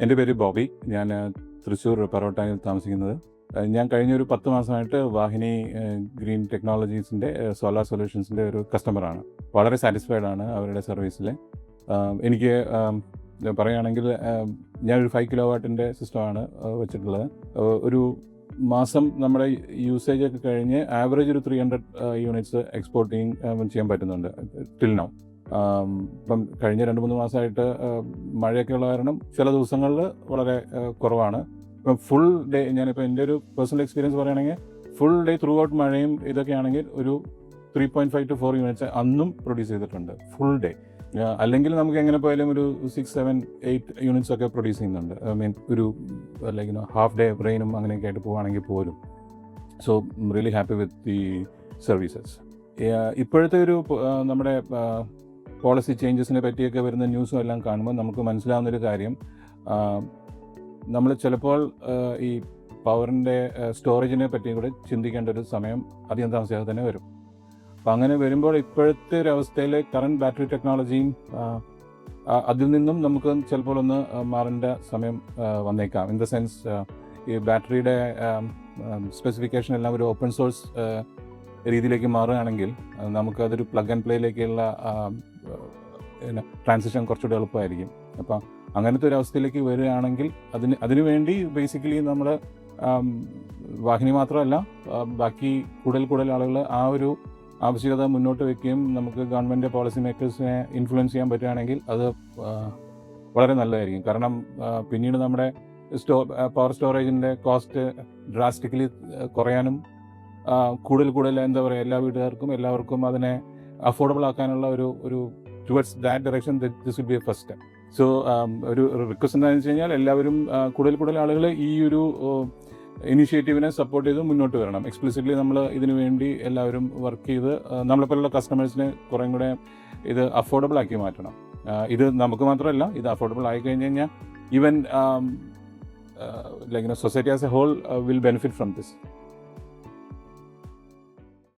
എൻ്റെ പേര് ബോബി. ഞാൻ തൃശ്ശൂർ പറവട്ടാനിൽ താമസിക്കുന്നത്. ഞാൻ കഴിഞ്ഞൊരു 10 മാസമായിട്ട് വാഹിനി ഗ്രീൻ ടെക്നോളജീസിൻ്റെ സോളാർ സൊല്യൂഷൻസിൻ്റെ ഒരു കസ്റ്റമറാണ്. വളരെ സാറ്റിസ്ഫൈഡ് ആണ് അവരുടെ സർവീസിൽ. എനിക്ക് പറയുകയാണെങ്കിൽ ഞാനൊരു 5 കിലോവാട്ടിൻ്റെ സിസ്റ്റമാണ് വെച്ചിട്ടുള്ളത്. ഒരു മാസം നമ്മുടെ യൂസേജ് ഒക്കെ കഴിഞ്ഞ് ആവറേജ് ഒരു 300 യൂണിറ്റ്സ് എക്സ്പോർട്ടിങ് ചെയ്യാൻ പറ്റുന്നുണ്ട് ടിൽ നൗ. ഇപ്പം കഴിഞ്ഞ 2-3 മാസമായിട്ട് മഴയൊക്കെ ഉള്ള കാരണം ചില ദിവസങ്ങളിൽ വളരെ കുറവാണ്. ഇപ്പം ഫുൾ ഡേ, ഞാനിപ്പോൾ എൻ്റെ ഒരു പേഴ്സണൽ എക്സ്പീരിയൻസ് പറയുകയാണെങ്കിൽ ഫുൾ ഡേ ത്രൂ ഔട്ട് മഴയും ഇതൊക്കെ ആണെങ്കിൽ ഒരു 3.5 to 4 യൂണിറ്റ്സ് അന്നും പ്രൊഡ്യൂസ് ചെയ്തിട്ടുണ്ട് ഫുൾ ഡേ. അല്ലെങ്കിൽ നമുക്ക് എങ്ങനെ പോയാലും ഒരു 6, 7, 8 യൂണിറ്റ്സ് ഒക്കെ പ്രൊഡ്യൂസ് ചെയ്യുന്നുണ്ട്. ഐ മീൻ ഒരു ലൈക്ക് ഹാഫ് ഡേ റെയിനും അങ്ങനെയൊക്കെ ആയിട്ട് പോവുകയാണെങ്കിൽ പോലും. So really happy with the services. ഇപ്പോഴത്തെ ഒരു നമ്മുടെ പോളിസി ചേഞ്ചസിനെ പറ്റിയൊക്കെ വരുന്ന ന്യൂസും എല്ലാം കാണുമ്പോൾ നമുക്ക് മനസ്സിലാവുന്നൊരു കാര്യം, നമ്മൾ ചിലപ്പോൾ ഈ പവറിൻ്റെ സ്റ്റോറേജിനെ പറ്റിയും കൂടെ ചിന്തിക്കേണ്ട ഒരു സമയം അധികം താമസിയാതെ തന്നെ വരും. അപ്പം അങ്ങനെ വരുമ്പോൾ ഇപ്പോഴത്തെ ഒരു അവസ്ഥയിൽ കറണ്ട് ബാറ്ററി ടെക്നോളജിയും അതിൽ നിന്നും നമുക്ക് ചിലപ്പോൾ ഒന്ന് മാറേണ്ട സമയം വന്നേക്കാം. ഇൻ ദ സെൻസ് ഈ ബാറ്ററിയുടെ സ്പെസിഫിക്കേഷൻ എല്ലാം ഒരു ഓപ്പൺ സോഴ്സ് രീതിയിലേക്ക് മാറുകയാണെങ്കിൽ നമുക്കതൊരു പ്ലഗ് ആൻഡ് പ്ലേയിലേക്കുള്ള ട്രാൻസിഷൻ കുറച്ചുകൂടി എളുപ്പമായിരിക്കും. അപ്പം അങ്ങനത്തെ ഒരു അവസ്ഥയിലേക്ക് വരികയാണെങ്കിൽ അതിനു വേണ്ടി ബേസിക്കലി നമ്മൾ വാഹിനി മാത്രമല്ല ബാക്കി കൂടുതൽ ആളുകൾ ആ ഒരു ആവശ്യകത മുന്നോട്ട് വയ്ക്കുകയും നമുക്ക് ഗവൺമെൻറ് പോളിസി മേക്കേഴ്സിനെ ഇൻഫ്ലുവൻസ് ചെയ്യാൻ പറ്റുകയാണെങ്കിൽ അത് വളരെ നല്ലതായിരിക്കും. കാരണം പിന്നീട് നമ്മുടെ പവർ സ്റ്റോറേജിൻ്റെ കോസ്റ്റ് ഡ്രാസ്റ്റിക്കലി കുറയാനും കൂടുതൽ എന്താ പറയുക, എല്ലാ വീട്ടുകാർക്കും എല്ലാവർക്കും അതിനെ അഫോർഡബിൾ ആക്കാനുള്ള ഒരു towards that direction this will be A first step. So ഒരു റിക്വസ്റ്റ് എന്താണെന്ന് വെച്ച് കഴിഞ്ഞാൽ എല്ലാവരും കൂടുതൽ ആളുകൾ ഈ ഒരു ഇനീഷ്യേറ്റീവിനെ സപ്പോർട്ട് ചെയ്ത് മുന്നോട്ട് വരണം. എക്സ്പ്ലിസിറ്റ്ലി നമ്മൾ ഇതിനു വേണ്ടി എല്ലാവരും വർക്ക് ചെയ്ത് നമ്മളെപ്പോലുള്ള കസ്റ്റമേഴ്സിനെ കുറേ കൂടെ ഇത് അഫോർഡബിൾ ആക്കി മാറ്റണം. ഇത് നമുക്ക് മാത്രമല്ല, ഇത് അഫോർഡബിൾ ആയി കഴിഞ്ഞ് കഴിഞ്ഞാൽ even like society as a whole will benefit from this.